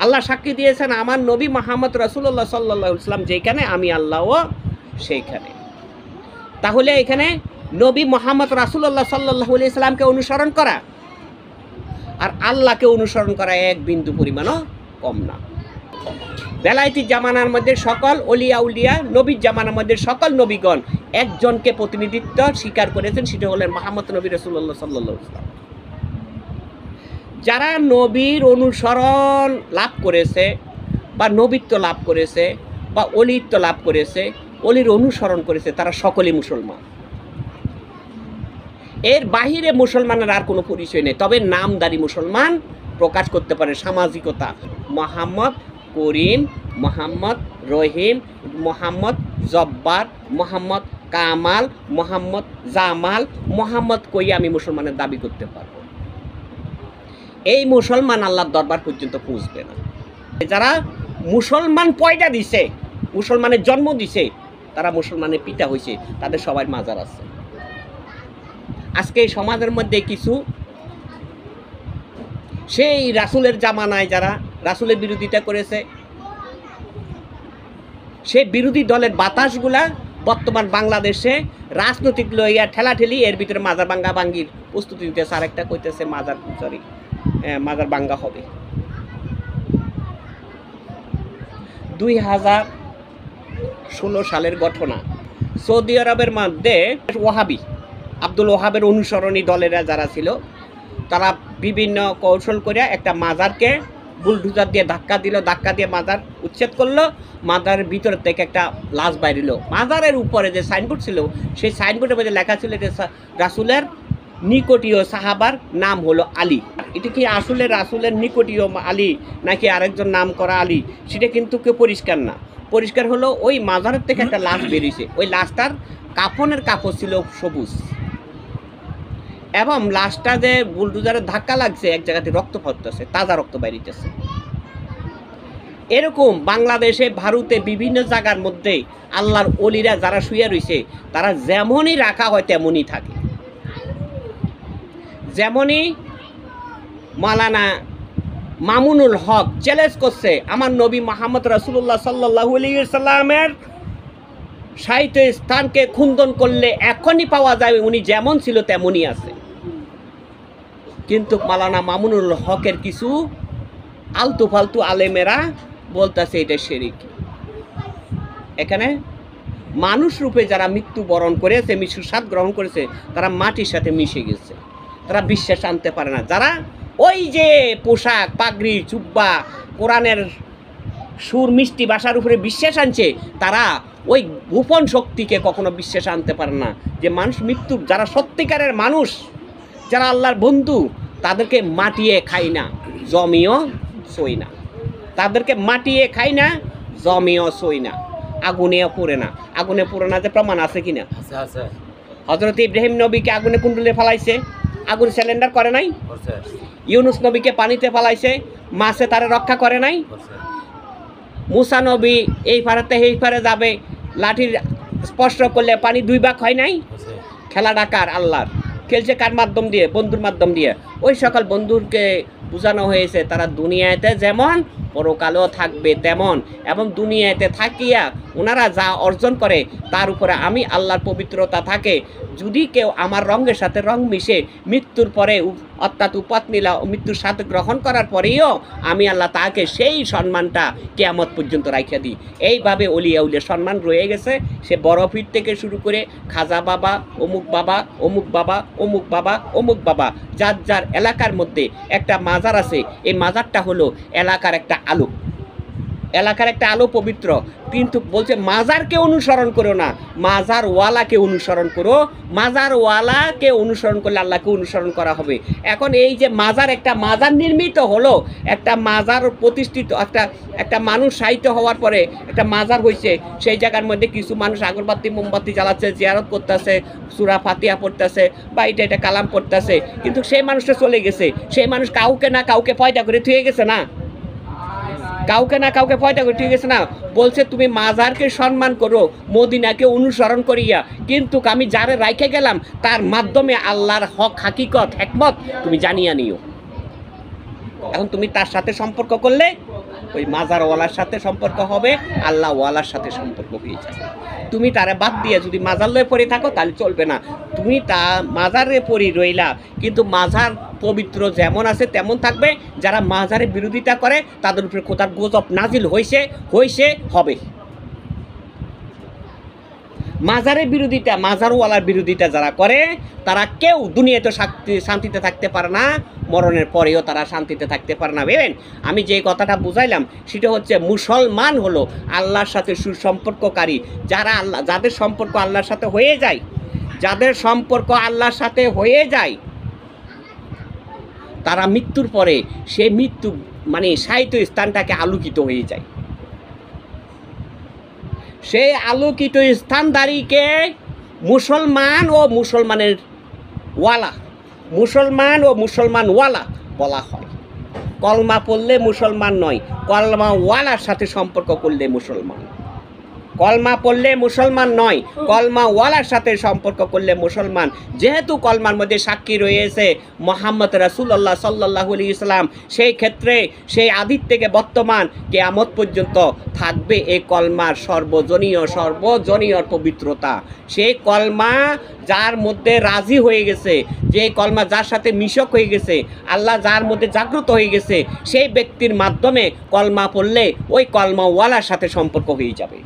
আল্লাহ সাক্ষী দিয়েছেন আমার নবী মুহাম্মদ রাসূলুল্লাহ সাল্লাল্লাহু আলাইহি ওয়াসাল্লাম যেখানে আমি আল্লাহও সেইখানে। তাহলে এখানে নবী মুহাম্মদ রাসূলুল্লাহ সাল্লাল্লাহু আলাইহি ওয়াসাল্লামকে অনুসরণ করা আর আল্লাহকে অনুসরণ করা এক বিন্দু পরিমাণও কম না। বেলায়েতি জামানার মধ্যে সকল অলিয়া উলিয়া, নবীর জামানার মধ্যে সকল নবীগণ একজনকে প্রতিনিধিত্ব স্বীকার করেছেন, সেটা হলেন মুহাম্মদ নবী রাসূলুল্লাহ সাল্লাল্লাহু আলাইহি ওয়াসাল্লাম। যারা নবীর অনুসরণ লাভ করেছে বা নবীত্ব লাভ করেছে বা অলিত্ব লাভ করেছে, অলির অনুসরণ করেছে, তারা সকলেই মুসলমান। এর বাহিরে মুসলমানের আর কোনো পরিচয় নেই, তবে নামদারি মুসলমান প্রকাশ করতে পারে সামাজিকতা। মোহাম্মদ করিম, মোহাম্মদ রহিম, মোহাম্মদ জব্বার, মোহাম্মদ কামাল, মোহাম্মদ জামাল, মোহাম্মদ কই আমি মুসলমানের দাবি করতে পারবো। এই মুসলমান আল্লাহর দরবার পর্যন্ত পৌঁছবে না। যারা মুসলমান পয়দা দিছে, মুসলমানের জন্ম দিছে, তারা মুসলমানের পিতা হয়েছে, তাদের সবাই মাজার আছে। আজকে এই সমাজের মধ্যে কিছু সেই রাসূলের জামানায় যারা রাসূলের বিরোধিতা করেছে, সেই বিরোধী দলের বাতাসগুলা বর্তমান বাংলাদেশে রাজনৈতিক লইয়া ঠেলাঠেলি, এর ভিতরে মাজার ভাঙ্গা ভাঙ্গির প্রস্তুতি নিতেছে। আর একটা কইতেছে মাজার ভাঙ্গা হবে। 2016 সালের ঘটনা, সৌদি আরবের মধ্যে ওয়াহাবি আব্দুল ওহাবের অনুসরণী দলেরা যারা ছিল, তারা বিভিন্ন কৌশল করে একটা মাজারকে বুলডোজার দিয়ে ধাক্কা দিল, ধাক্কা দিয়ে মাজার উচ্ছেদ করলো। মাজারের ভিতর থেকে একটা লাশ বাইরিল। মাজারের উপরে যে সাইনবোর্ড ছিল, সেই সাইনবোর্ডের মধ্যে লেখা ছিল যে রাসূলের নিকটীয় সাহাবার নাম হলো আলী। এটা কি আসলে রাসূলের নিকটীয় আলী নাকি আরেকজন নাম করা আলী, সেটা কিন্তু কেউ পরিষ্কার না। পরিষ্কার হলো ওই মাজারের থেকে একটা লাশ বেরিয়েছে, ওই লাশটার কাফনের কাপড় ছিল সবুজ, এবং লাশটা যে বুলডোজারের ধাক্কা লাগছে এক জায়গাতে রক্ত পড়তেছে, তাজা রক্ত বাইরিতেছে। এরকম বাংলাদেশে, ভারতে বিভিন্ন জায়গার মধ্যে আল্লাহর অলিরা যারা শুয়ে রয়েছে, তারা যেমনই রাখা হয় তেমনই থাকে। যেমনই মাওলানা মামুনুল হক চ্যালেঞ্জ করছে আমার নবী মুহাম্মদ রাসূলুল্লাহ সাল্লাল্লাহু আলাইহি ওয়াসাল্লামের সাহিত্য স্থানকে খুন্দন করলে এখনই পাওয়া যাবে উনি যেমন ছিল তেমনই আছে। কিন্তু মাওলানা মামুনুল হকের কিছু আলতু ফালতু আলেমেরা বলতেছে এটা শিরক। এখানে মানুষ রূপে যারা মৃত্যুবরণ করেছে, মৃত্যুর স্বাদ গ্রহণ করেছে, তারা মাটির সাথে মিশে গেছে, তারা বিশ্বাস আনতে পারে না। যারা ওই যে পোশাক, পাগড়ি, জুব্বা, কোরআনের সুর মিষ্টি ভাষার উপরে বিশ্বাস আনছে, তারা ওই গোপন শক্তিকে কখনো বিশ্বাস আনতে পারে না। যে মানুষ মৃত্যু, যারা সত্যিকারের মানুষ, যারা আল্লাহর বন্ধু, তাদেরকে মাটিয়ে খাই না, জমিও সই না। তাদেরকে মাটিয়ে খাই না, জমিও সই না, আগুনেও পড়ে না। আগুনে পড়ে না যে প্রমাণ আছে কিনা? হযরত ইব্রাহিম নবীকে আগুনে কুণ্ডলে ফেলাইছে, আগুন সিলিন্ডার করে নাই। ইউনুস নবীকে পানিতে ফেলাইছে, মাছে তারে রক্ষা করে নাই। মুসা নবী এই পারেতে এই পারে যাবে, লাঠির স্পর্শ করলে পানি 2 ভাগ হয় নাই। খেলা ডাকার আল্লাহর, খেলছে কার মাধ্যম দিয়ে? বন্ধুর মাধ্যম দিয়ে। ওই সকল বন্ধুকে বোঝানো হয়েছে তারা দুনিয়াতে যেমন পরকালেও থাকবে তেমন, এবং দুনিয়াতে থাকিয়া ওনারা যা অর্জন করে তার উপরে আমি আল্লাহর পবিত্রতা থাকে। যদি কেউ আমার রঙের সাথে রং মিশে মৃত্যুর পরে, অর্থাৎ উপাত্নীলা মৃত্যুর সাথে গ্রহণ করার পরেও আমি আল্লাহ তাকে সেই সম্মানটা কিয়ামত পর্যন্ত রাখিয়া দিই। এইভাবে অলিয়া উলিয়া সম্মান রয়ে গেছে। সে বরফির থেকে শুরু করে খাজা বাবা, অমুক বাবা, অমুক বাবা, অমুক বাবা, অমুক বাবা, যার যার এলাকার মধ্যে একটা মাজার আছে। এই মাজারটা হলো এলাকার একটা আলো, এলাকার একটা আলো, পবিত্র। কিন্তু বলছে মাজারকে অনুসরণ করো না, মাজারওয়ালাকে অনুসরণ করো। মাজারওয়ালাকে অনুসরণ করলে আল্লাহকে অনুসরণ করা হবে। এখন এই যে মাজার, একটা মাজার নির্মিত হলো, একটা মাজার প্রতিষ্ঠিত, একটা মানুষ সাহিত্য হওয়ার পরে একটা মাজার হয়েছে, সেই জায়গার মধ্যে কিছু মানুষ আগরবাতি মোমবাতি জ্বালাচ্ছে, জিয়ারত করতেছে, সূরা ফাতিহা পড়তেছে, বা এটা কালাম পড়তেছে, কিন্তু সেই মানুষটা চলে গেছে। সেই মানুষ কাউকে না কাউকে পয়দা করে থুয়ে গেছে না, কাউকে না কাউকে পয়দা করে ঠিক আছে না। বলছে তুমি মাজারকে সম্মান করো, মদিনাকে অনুসরণ করিয়া, কিন্তু আমি যারে রাইখে গেলাম তার মাধ্যমে আল্লাহর হক, হাকিকত, হিকমত তুমি জানিয়া নিও। এখন তুমি তার সাথে সম্পর্ক করলে ওই মাজারওয়ালার সাথে সম্পর্ক হবে, আল্লাহওয়ালার সাথে সম্পর্ক হয়ে যাবে। তুমি তারে বাদ দিয়ে যদি মাজার লয়ে পড়ে থাকো তাহলে চলবে না। তুমি তা মাজারে পড়ি রইলা, কিন্তু মাজার পবিত্র যেমন আছে তেমন থাকবে। যারা মাজারের বিরোধিতা করে তাদের উপরে কোথার গজব নাজিল হয়েছে হবে। মাজারের বিরোধিতা, মাজারওয়ালার বিরোধিতা যারা করে তারা কেউ দুনিয়াতে শান্তিতে থাকতে পারে না, মরণের পরেও তারা শান্তিতে থাকতে পারে না। ভেবেন আমি যে কথাটা বুঝাইলাম সেটা হচ্ছে মুসলমান হলো আল্লাহর সাথে সুসম্পর্ককারী। যাদের সম্পর্ক আল্লাহর সাথে হয়ে যায়, তারা মৃত্যুর পরে সে মৃত্যু মানে সাহিত্য স্থানটাকে আলোকিত হয়ে যায়। সেই আলোকিত স্থানদারীকে মুসলমান ও মুসলমানওয়ালা বলা হয়। কলমা পড়লে মুসলমান নয়, কলমাওয়ালার সাথে সম্পর্ক করলে মুসলমান। কলমা পড়লে মুসলমান নয়, কলমাওয়ালার সাথে সম্পর্ক করলে মুসলমান। যেহেতু কলমার মধ্যে সাক্ষী রয়েছে মুহাম্মদ রাসূলুল্লাহ সাল্লাল্লাহু আলাইহি ওয়াসাল্লাম, সেই ক্ষেত্রে সেই আদি থেকে বর্তমান কিয়ামত পর্যন্ত থাকবে এই কলমার সর্বজনীয় পবিত্রতা। সেই কলমা যার মধ্যে রাজি হয়ে গেছে, যে কলমা যার সাথে মিশক হয়ে গেছে, আল্লাহ যার মধ্যে জাগ্রত হয়ে গেছে, সেই ব্যক্তির মাধ্যমে কলমা পড়লে ওই কলমাওয়ালার সাথে সম্পর্ক হয়ে যাবে।